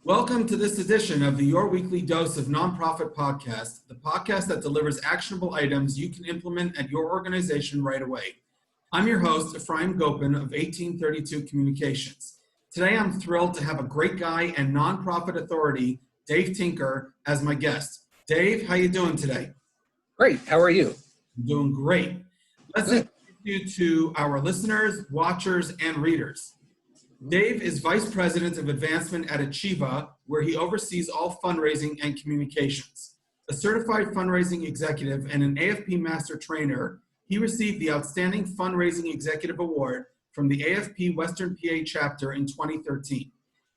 Welcome to this edition of the Your Weekly Dose of Nonprofit Podcast, the podcast that delivers actionable items you can implement at your organization right away. I'm your host, Ephraim Gopin of 1832 Communications. Today, I'm thrilled to have a great guy and nonprofit authority, Dave Tinker, as my guest. Dave, how you doing today? Great. How are you? I'm doing great. Let's introduce you to our listeners, watchers, and readers. Dave is Vice President of Advancement at Achieva, where he oversees all fundraising and communications. A certified fundraising executive and an AFP Master Trainer, he received the Outstanding Fundraising Executive Award from the AFP Western PA chapter in 2013.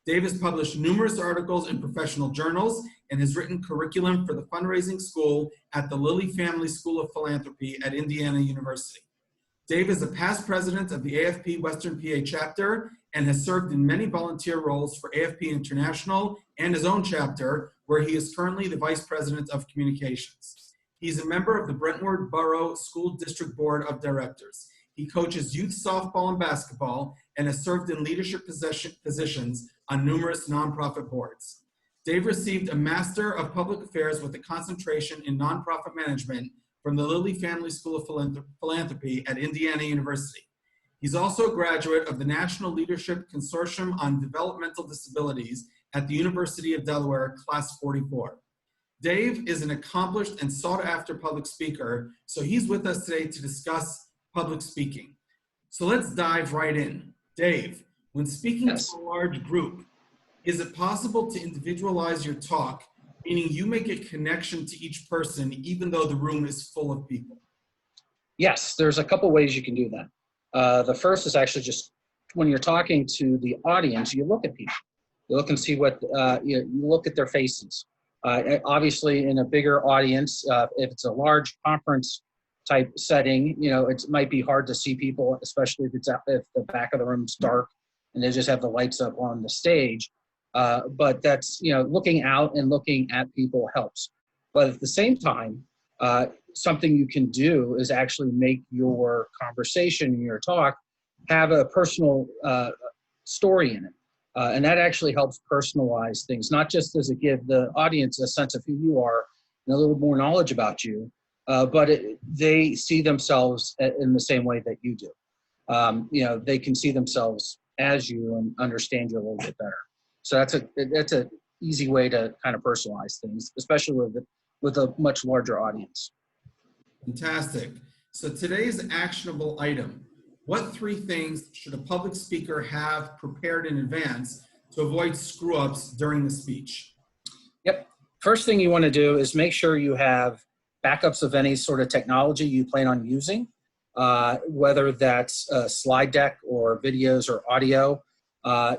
Dave has published numerous articles in professional journals and has written curriculum for the fundraising school at the Lilly Family School of Philanthropy at Indiana University. Dave is a past president of the AFP Western PA chapter and has served in many volunteer roles for AFP International and his own chapter, where he is currently the vice president of communications. He's a member of the Brentwood Borough School District Board of Directors. He coaches youth softball and basketball and has served in leadership positions on numerous nonprofit boards. Dave received a Master of Public Affairs with a concentration in nonprofit management from the Lilly Family School of Philanthropy at Indiana University. He's also a graduate of the National Leadership Consortium on Developmental Disabilities at the University of Delaware, Class 44. Dave is an accomplished and sought-after public speaker, so he's with us today to discuss public speaking. So let's dive right in. Dave, when speaking to a large group, is it possible to individualize your talk, meaning you make a connection to each person even though the room is full of people? Yes, there's a couple ways you can do that. The first is actually just when you're talking to the audience, you look at people. You look and see what, you look at their faces. Obviously, in a bigger audience, if it's a large conference type setting, it might be hard to see people, especially if the back of the room's dark and they just have the lights up on the stage. But that's, looking out and looking at people helps. But at the same time, something you can do is actually make your conversation and your talk have a personal story in it. And that actually helps personalize things, not just does it give the audience a sense of who you are and a little more knowledge about you, but they see themselves in the same way that you do. They can see themselves as you and understand you a little bit better. So that's a easy way to kind of personalize things, especially with a much larger audience. Fantastic. So today's actionable item: what 3 things should a public speaker have prepared in advance to avoid screw-ups during the speech? Yep. First thing you want to do is make sure you have backups of any sort of technology you plan on using, whether that's a slide deck or videos or audio.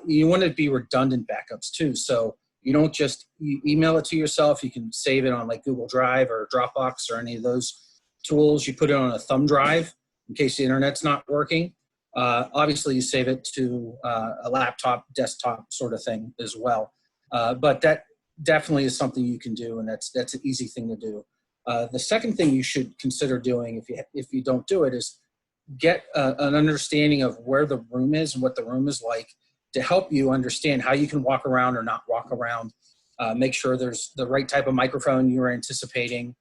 You want to be redundant backups too. So you don't just email it to yourself. You can save it on like Google Drive or Dropbox or any of those tools. You put it on a thumb drive in case the internet's not working. Obviously, you save it to a laptop, desktop sort of thing as well. But that definitely is something you can do, and that's an easy thing to do. The second thing you should consider doing if you don't do it is get an understanding of where the room is and what the room is like, to help you understand how you can walk around or not walk around. Make sure there's the right type of microphone you're anticipating,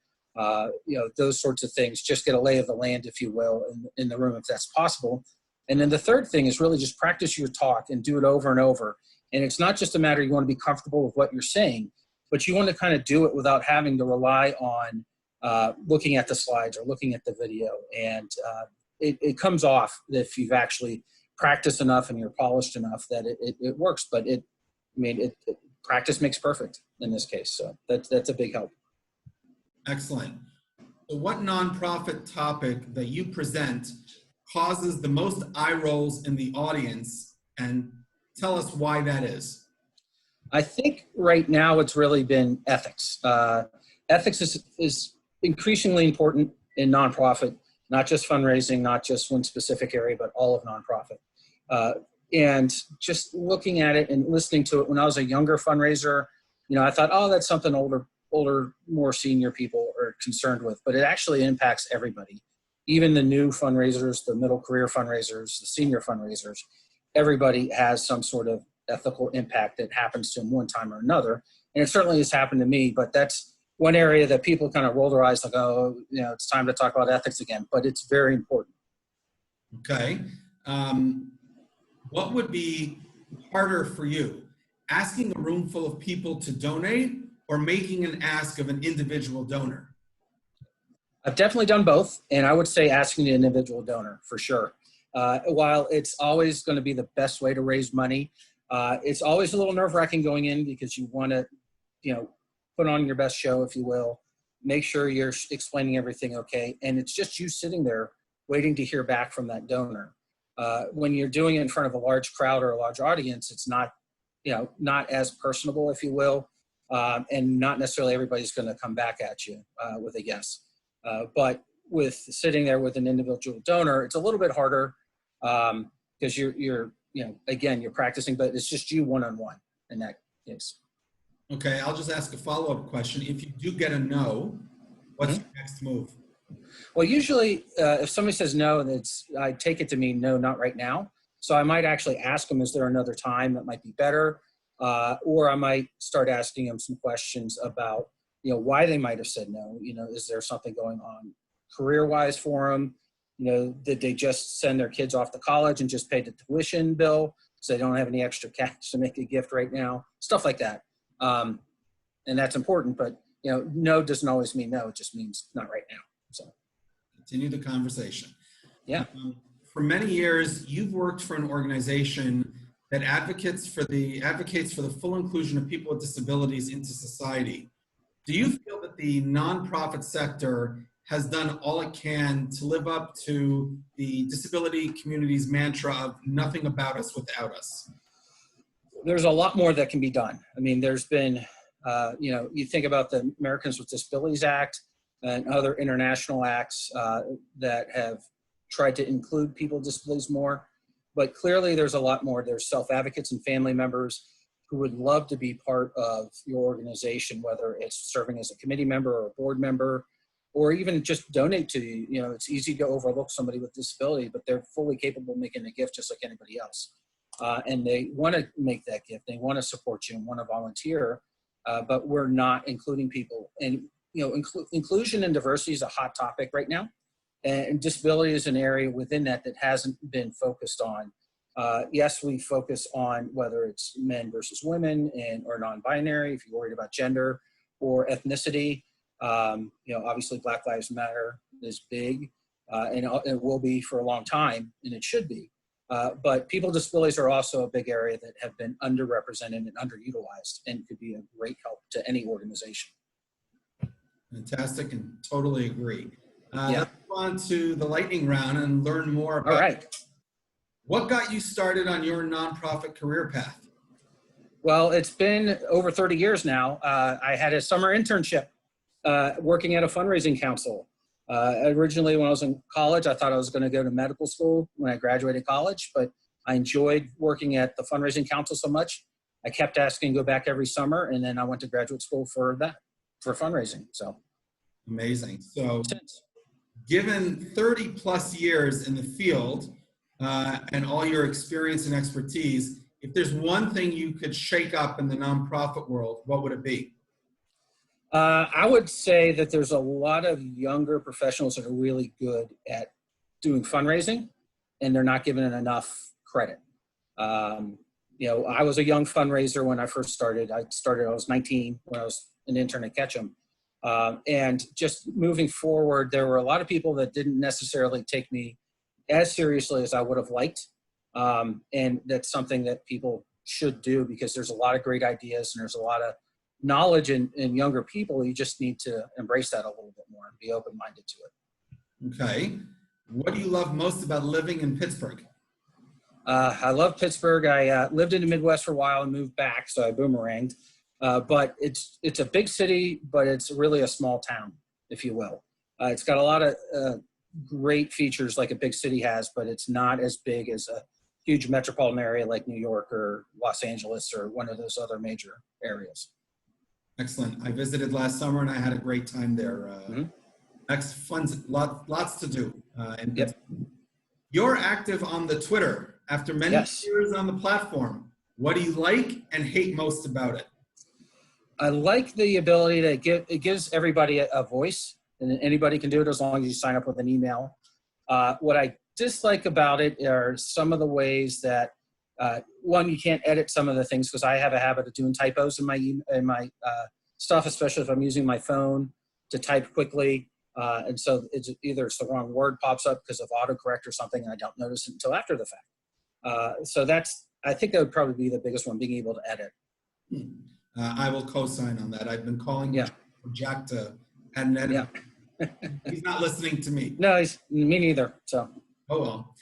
those sorts of things. Just get a lay of the land, if you will, in the room if that's possible. And then the third thing is really just practice your talk and do it over and over. And it's not just a matter you want to be comfortable with what you're saying, but you want to kind of do it without having to rely on looking at the slides or looking at the video. And it comes off if you've actually practiced enough and you're polished enough that it works. But practice makes perfect in this case. So that's a big help. Excellent. So what nonprofit topic that you present causes the most eye rolls in the audience, and tell us why that is? I think right now it's really been ethics. Ethics is increasingly important in nonprofit, not just fundraising, not just one specific area, but all of nonprofit. And just looking at it and listening to it when I was a younger fundraiser, I thought, oh, that's something older, more senior people are concerned with, but it actually impacts everybody. Even the new fundraisers, the middle career fundraisers, the senior fundraisers, everybody has some sort of ethical impact that happens to them one time or another. And it certainly has happened to me, but that's one area that people kind of roll their eyes like, oh, it's time to talk about ethics again, but it's very important. Okay. What would be harder for you? Asking a room full of people to donate or making an ask of an individual donor? I've definitely done both, and I would say asking the individual donor for sure. While it's always going to be the best way to raise money, it's always a little nerve-wracking going in because you want to, put on your best show, if you will, make sure you're explaining everything okay, and it's just you sitting there waiting to hear back from that donor. When you're doing it in front of a large crowd or a large audience, it's not, not as personable, if you will, and not necessarily everybody's going to come back at you with a yes. But with sitting there with an individual donor, it's a little bit harder because you're again, you're practicing, but it's just you one-on-one in that case. Okay, I'll just ask a follow-up question. If you do get a no, what's your next move? Well, usually if somebody says no, I take it to mean no, not right now. So I might actually ask them, is there another time that might be better? Or I might start asking them some questions about, why they might have said no. Is there something going on career-wise for them? Did they just send their kids off to college and just pay the tuition bill so they don't have any extra cash to make a gift right now? Stuff like that. And that's important, but no doesn't always mean no. It just means not right now. So continue the conversation. Yeah. For many years, you've worked for an organization that advocates for the full inclusion of people with disabilities into society. Do you feel that the nonprofit sector has done all it can to live up to the disability community's mantra of nothing about us without us? There's a lot more that can be done. I mean, there's been, you think about the Americans with Disabilities Act and other international acts that have tried to include people with disabilities more, but clearly there's a lot more. There's self-advocates and family members who would love to be part of your organization, whether it's serving as a committee member or a board member, or even just donate to you. It's easy to overlook somebody with disability, but they're fully capable of making a gift just like anybody else. And they want to make that gift. They want to support you and want to volunteer, but we're not including people. And, inclusion and diversity is a hot topic right now. And disability is an area within that hasn't been focused on. Yes, we focus on whether it's men versus women or non-binary, if you're worried about gender or ethnicity. Obviously Black Lives Matter is big and it will be for a long time, and it should be. But people with disabilities are also a big area that have been underrepresented and underutilized and could be a great help to any organization. Fantastic, and totally agree. Yeah. Let's go on to the lightning round and learn more about All right. What got you started on your nonprofit career path? Well, it's been over 30 years now. I had a summer internship working at a fundraising council. Originally, when I was in college, I thought I was going to go to medical school when I graduated college, but I enjoyed working at the fundraising council so much. I kept asking to go back every summer, and then I went to graduate school for fundraising. So amazing. So given 30 plus years in the field and all your experience and expertise, if there's one thing you could shake up in the nonprofit world, what would it be? I would say that there's a lot of younger professionals that are really good at doing fundraising, and they're not given it enough credit. I was a young fundraiser when I first started. I was 19 when I was an intern at Ketchum. And just moving forward, there were a lot of people that didn't necessarily take me as seriously as I would have liked. And that's something that people should do, because there's a lot of great ideas and there's a lot of knowledge in younger people. You just need to embrace that a little bit more and be open-minded to it. Okay. What do you love most about living in Pittsburgh? I love Pittsburgh. I lived in the Midwest for a while and moved back, so I boomeranged. But it's a big city, but it's really a small town, if you will. It's got a lot of great features like a big city has, but it's not as big as a huge metropolitan area like New York or Los Angeles or one of those other major areas. Excellent. I visited last summer and I had a great time there. Lots to do. Yep. You're active on the Twitter after many years on the platform. What do you like and hate most about it? I like the ability to it gives everybody a voice, and anybody can do it as long as you sign up with an email. What I dislike about it are some of the ways that, one, you can't edit some of the things because I have a habit of doing typos in my stuff, especially if I'm using my phone to type quickly. And so it's either the wrong word pops up because of autocorrect or something, and I don't notice it until after the fact. So I think that would probably be the biggest one, being able to edit. I will co-sign on that. I've been calling Jack to add an edit. Yeah. He's not listening to me. No, me neither. So. Oh well.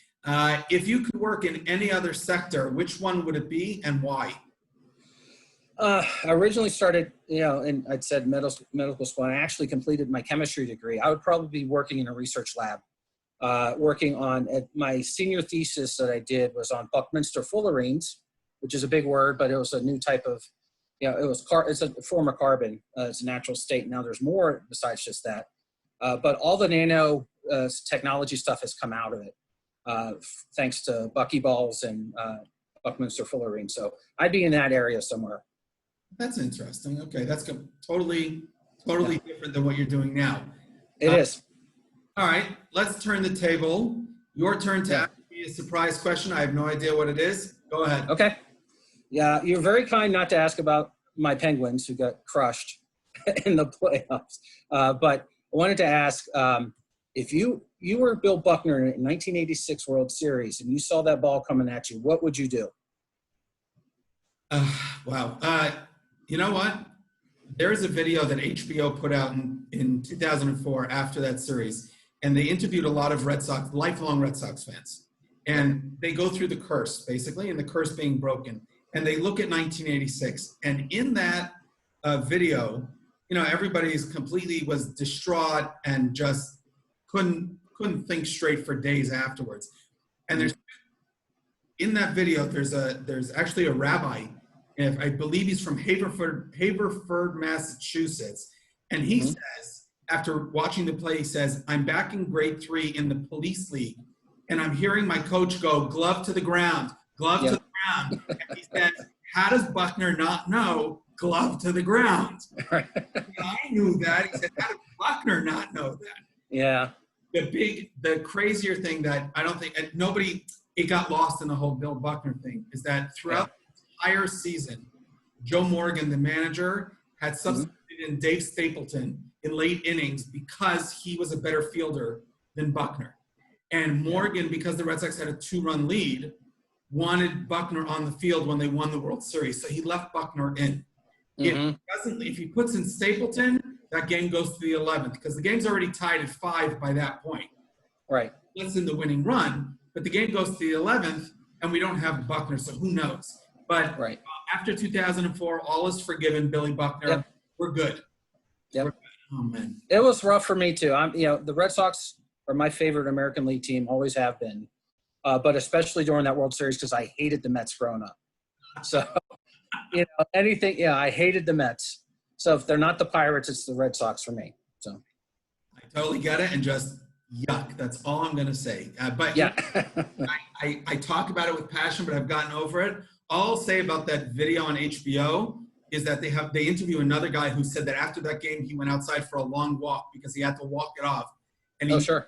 If you could work in any other sector, which one would it be and why? I originally started, and I'd said medical school, and I actually completed my chemistry degree. I would probably be working in a research lab, working on my senior thesis that I did was on Buckminster fullerenes, which is a big word, but it was a new type of, it's a form of carbon. It's a natural state. Now there's more besides just that. But all the nano technology stuff has come out of it, thanks to buckyballs and Buckminster fullerene. So I'd be in that area somewhere. That's interesting. Okay, that's totally different than what you're doing now. It is. All right, let's turn the table. Your turn to ask me a surprise question. I have no idea what it is. Go ahead. Okay. Yeah, you're very kind not to ask about my Penguins who got crushed in the playoffs. But I wanted to ask, if you were Bill Buckner in 1986 World Series and you saw that ball coming at you, what would you do? Wow. You know what? There is a video that HBO put out in 2004 after that series, and they interviewed a lot of lifelong Red Sox fans. And they go through the curse, basically, and the curse being broken. And they look at 1986. And in that video, everybody was distraught and just couldn't think straight for days afterwards. And in that video, there's actually a rabbi, and I believe he's from Haverford, Massachusetts. And he says, after watching the play, he says, "I'm back in grade 3 in the police league, and I'm hearing my coach go, glove to the ground, glove to the ground." And he says, "How does Buckner not know glove to the ground?" I knew that. He said, "How does Buckner not know that?" Yeah. The crazier thing that I don't think it got lost in the whole Bill Buckner thing is that throughout the entire season, Joe Morgan, the manager, had substituted in Dave Stapleton in late innings because he was a better fielder than Buckner. And Morgan, because the Red Sox had a 2-run lead, wanted Buckner on the field when they won the World Series. So he left Buckner in. If he puts in Stapleton, that game goes to the 11th because the game's already tied at 5 by that point. Right. That's in the winning run, but the game goes to the 11th and we don't have Buckner, so who knows? But after 2004, all is forgiven, Billy Buckner. We're good. Yep. We're good. Oh, man. It was rough for me too. The Red Sox are my favorite American League team, always have been, but especially during that World Series because I hated the Mets growing up. So, anything, I hated the Mets. So if they're not the Pirates, it's the Red Sox for me. So I totally get it, and just yuck. That's all I'm going to say. But I talk about it with passion, but I've gotten over it. All I'll say about that video on HBO is that they interview another guy who said that after that game he went outside for a long walk because he had to walk it off. And he's an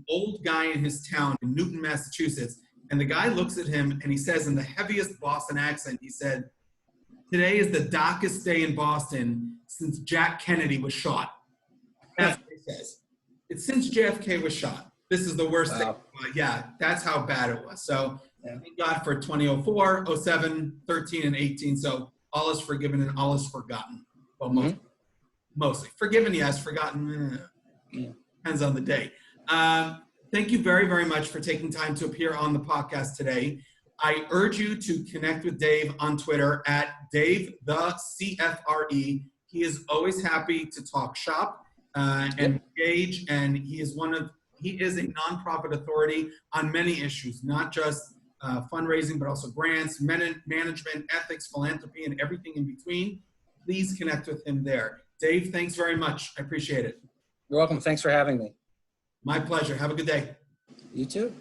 old guy in his town in Newton, Massachusetts. And the guy looks at him and he says in the heaviest Boston accent, he said, "Today is the darkest day in Boston since Jack Kennedy was shot." That's what he says. It's since JFK was shot. This is the worst thing. That's how bad it was. So thank God for 2004, 07, 13, and 18. So all is forgiven and all is forgotten. Well, mostly. Forgiven, yes. Forgotten, depends on the day. Thank you very, very much for taking time to appear on the podcast today. I urge you to connect with Dave on Twitter at Dave the CFRE. He is always happy to talk shop and engage, and he is a nonprofit authority on many issues, not just fundraising, but also grants, management, ethics, philanthropy, and everything in between. Please connect with him there. Dave, thanks very much. I appreciate it. You're welcome. Thanks for having me. My pleasure. Have a good day. You too.